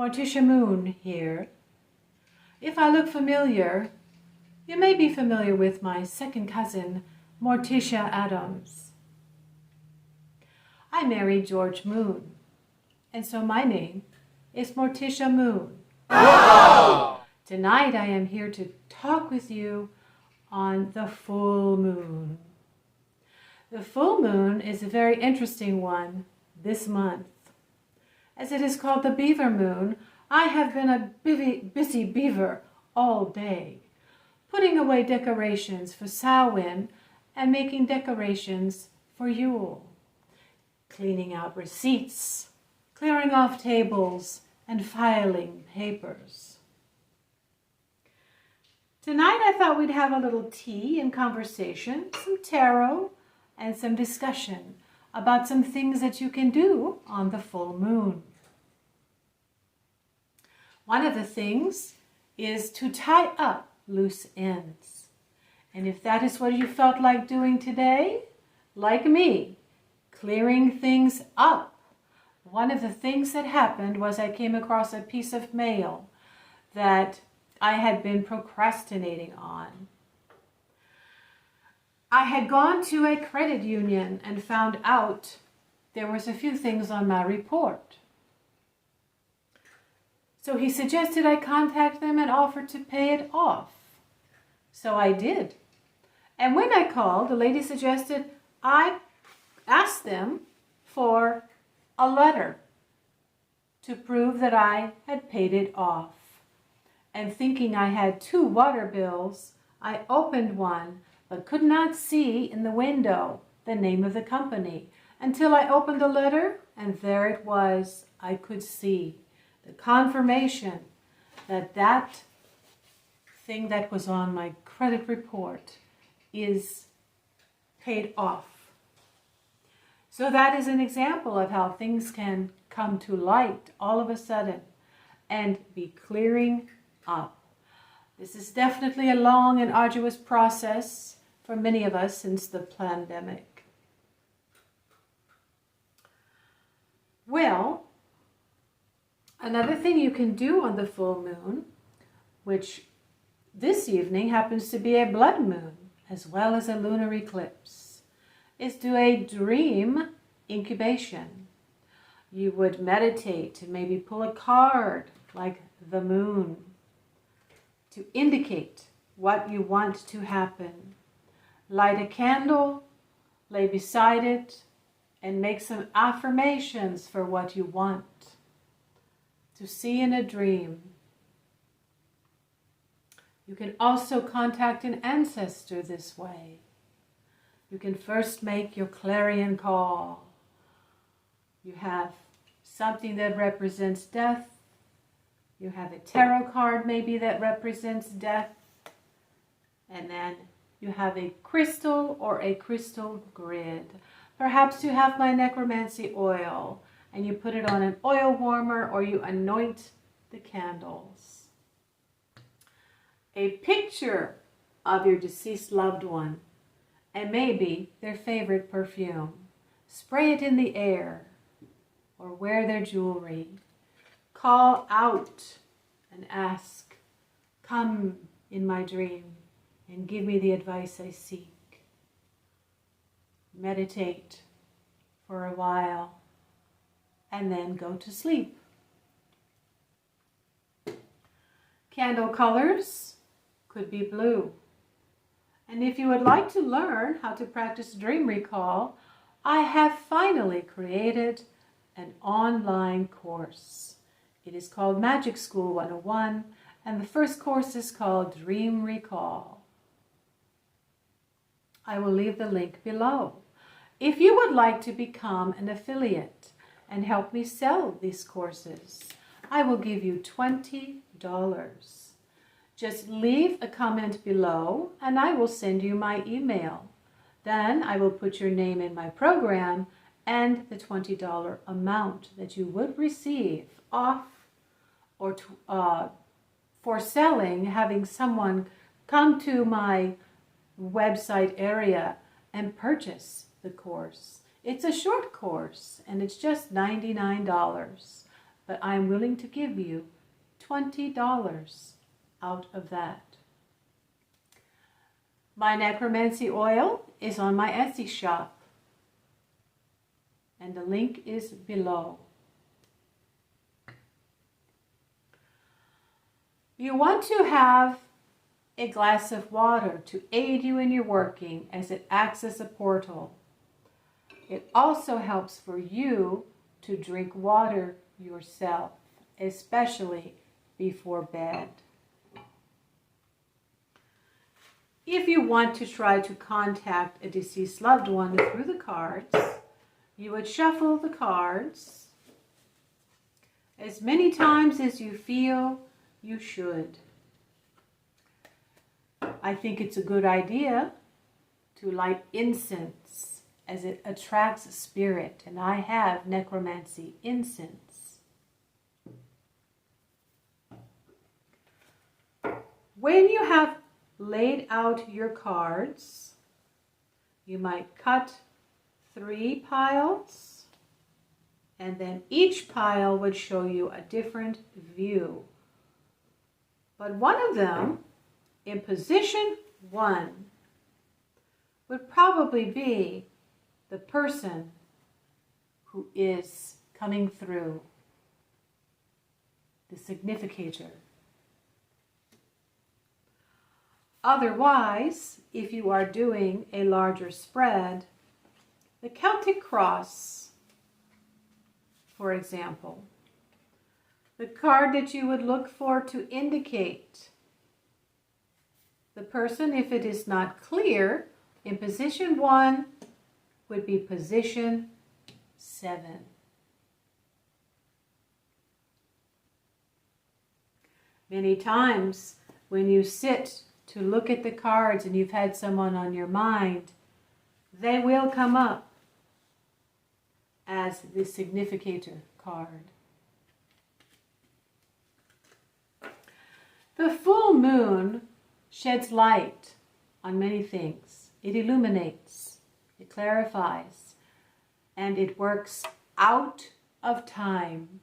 Morticia Moon here. If I look familiar, you may be familiar with my second cousin, Morticia Adams. I married George Moon, and so my name is Morticia Moon. Oh! Tonight I am here to talk with you on the full moon. The full moon is a very interesting one this month. As it is called the beaver moon, I have been a busy beaver all day, putting away decorations for Samhain and making decorations for Yule, cleaning out receipts, clearing off tables, and filing papers. Tonight I thought we'd have a little tea and conversation, some tarot, and some discussion about some things that you can do on the full moon. One of the things is to tie up loose ends. And if that is what you felt like doing today, like me, clearing things up. One of the things that happened was I came across a piece of mail that I had been procrastinating on. I had gone to a credit union and found out there was a few things on my report. So he suggested I contact them and offer to pay it off. So I did. And when I called, the lady suggested I ask them for a letter to prove that I had paid it off. And thinking I had 2 water bills, I opened one but could not see in the window the name of the company until I opened the letter, and there it was. I could see the confirmation that that thing that was on my credit report is paid off. So that is an example of how things can come to light all of a sudden and be clearing up. This is definitely a long and arduous process for many of us since the pandemic. Well, another thing you can do on the full moon, which this evening happens to be a blood moon as well as a lunar eclipse, is do a dream incubation. You would meditate and maybe pull a card like the moon to indicate what you want to happen. Light a candle, lay beside it, and make some affirmations for what you want to see in a dream. You can also contact an ancestor this way. You can first make your clarion call. You have something that represents death. You have a tarot card maybe that represents death. And then you have a crystal or a crystal grid. Perhaps you have my necromancy oil and you put it on an oil warmer or you anoint the candles. A picture of your deceased loved one and maybe their favorite perfume. Spray it in the air or wear their jewelry. Call out and ask, "Come in my dream and give me the advice I seek." Meditate for a while and then go to sleep. Candle colors could be blue. And if you would like to learn how to practice dream recall, I have finally created an online course. It is called Magic School 101, and the first course is called Dream Recall. I will leave the link below. If you would like to become an affiliate and help me sell these courses, I will give you $20. Just leave a comment below and I will send you my email. Then I will put your name in my program and the $20 amount that you would receive off or for selling, having someone come to my website area and purchase the course. It's a short course and it's just $99. but I'm willing to give you $20 out of that. My necromancy oil is on my Etsy shop, and the link is below. You want to have a glass of water to aid you in your working, as it acts as a portal. It also helps for you to drink water yourself, especially before bed. If you want to try to contact a deceased loved one through the cards, you would shuffle the cards as many times as you feel you should. I think it's a good idea to light incense, as it attracts spirit, and I have necromancy incense. When you have laid out your cards, you might cut 3 piles, and then each pile would show you a different view. But one of them, in position 1, would probably be the person who is coming through, the significator. Otherwise, if you are doing a larger spread, the Celtic cross, for example, the card that you would look for to indicate the person, if it is not clear, in position 1 would be position 7. Many times when you sit to look at the cards and you've had someone on your mind, they will come up as the significator card. The full moon sheds light on many things. It illuminates, it clarifies, and it works out of time.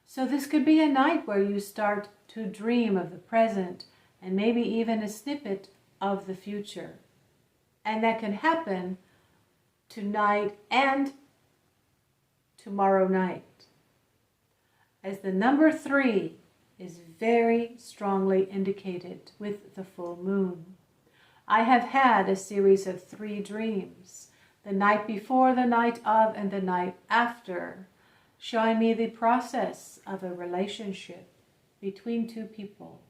So this could be a night where you start to dream of the present and maybe even a snippet of the future. And that can happen tonight and tomorrow night, as the number 3 is very strongly indicated with the full moon. I have had a series of 3 dreams, the night before, the night of, and the night after, showing me the process of a relationship between 2 people.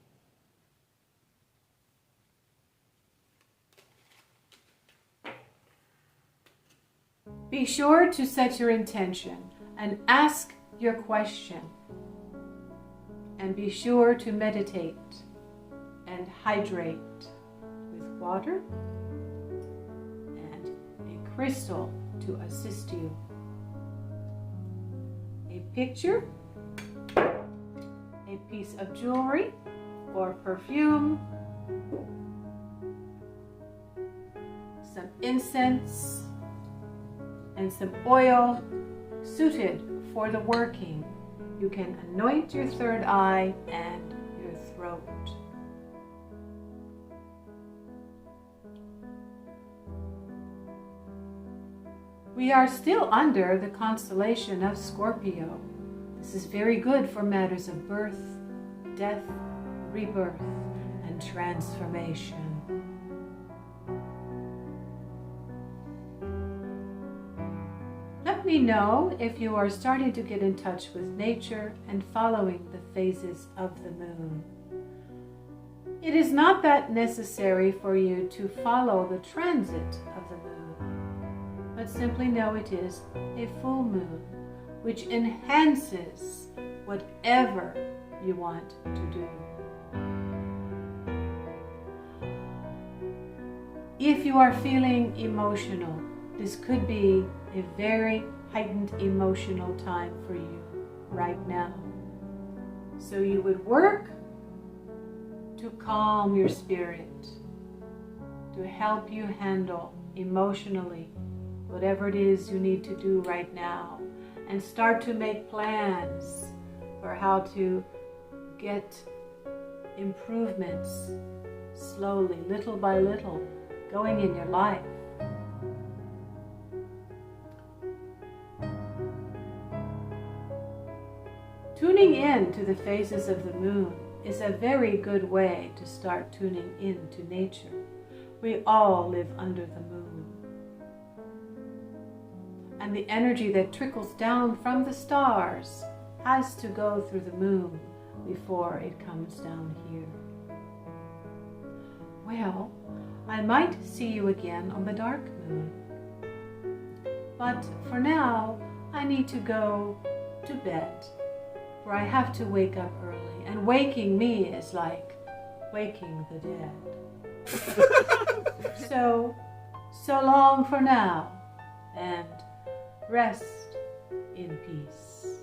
Be sure to set your intention and ask your question. And be sure to meditate and hydrate with water and a crystal to assist you. A picture, a piece of jewelry or perfume, some incense, and some oil suited for the working. You can anoint your third eye and your throat. We are still under the constellation of Scorpio. This is very good for matters of birth, death, rebirth, and transformation. Let me know if you are starting to get in touch with nature and following the phases of the moon. It is not that necessary for you to follow the transit of the moon, but simply know it is a full moon, which enhances whatever you want to do. If you are feeling emotional, this could be a very heightened emotional time for you right now. So you would work to calm your spirit, to help you handle emotionally whatever it is you need to do right now, and start to make plans for how to get improvements slowly, little by little, going in your life. Tuning in to the phases of the moon is a very good way to start tuning in to nature. We all live under the moon. And the energy that trickles down from the stars has to go through the moon before it comes down here. Well, I might see you again on the dark moon. But for now, I need to go to bed, for I have to wake up early, and waking me is like waking the dead. So long for now, and rest in peace.